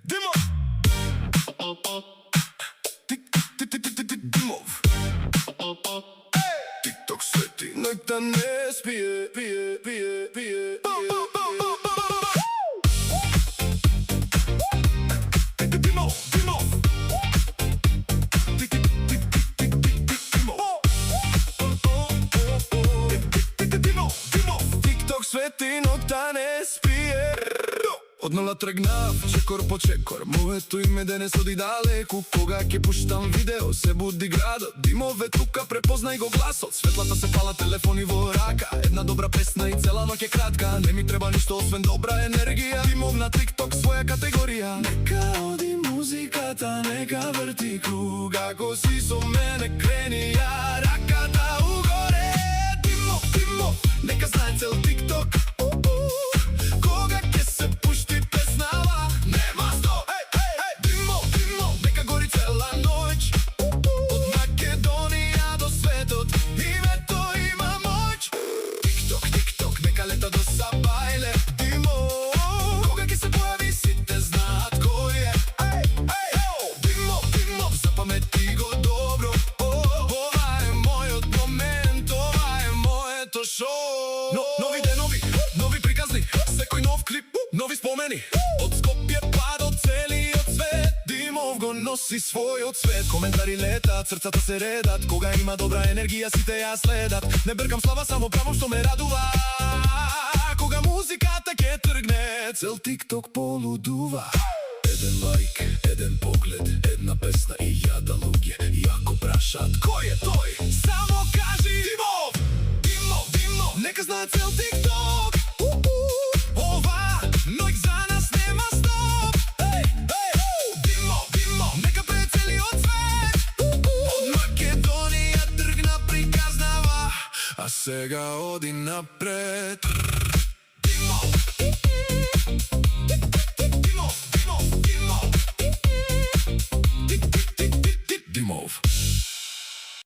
Димов! Димов! Тикток свети, ноќта не спие, пие. Тикток свети, ноќта не спие. Од нула тргнав, чекор по чекор. Моето име денес оди далеку. Кога ќе пуштам видео, се буди градот. Димове тука, препознај го гласот. Светлата се пала, телефони во рака. Една добра песна и цела ноќ е кратка. Не ми треба ништо освен добра енергија. Димов на тикток, своја категорија. Нека оди музиката, нека врти круг. Ако си со мене, крени ја раката угоре. Димов, Димов, нека знае цел тикток. Кога ќе се пушти песнава, нема сто. Димов, Димов, нека гори цела ноќ. Од Македонија до светот, името има моќ. Тикток, тикток, нека лета до Сабајле. Димов, кога ќе се појави, сите знаат кој е. Димов, Димов, запамети го добро. Ова е мојот момент, ова е моето шоу. Нови денови, нови приказни, секој нов клип, нови спомени. Од Скопје па до целиот свет, Димов го носи својот свет. Коментари летат, срцата се редат. Кога има добра енергија, сите ја следат. Не бркам слава, само правам што ме радува. Кога музиката ќе тргне, цел тикток полудува. Еден лайк, еден поглед, една песна и јада луѓе јако прашаат кој е тој. Само кажи Димов, Димов, Димов, нека знае цел тикток. Ова ноќ за нас нема стоп. Димов, Димов, нека пее целиот свет. Од Македонија тргна, приказнава, а сега оди напред. Димов.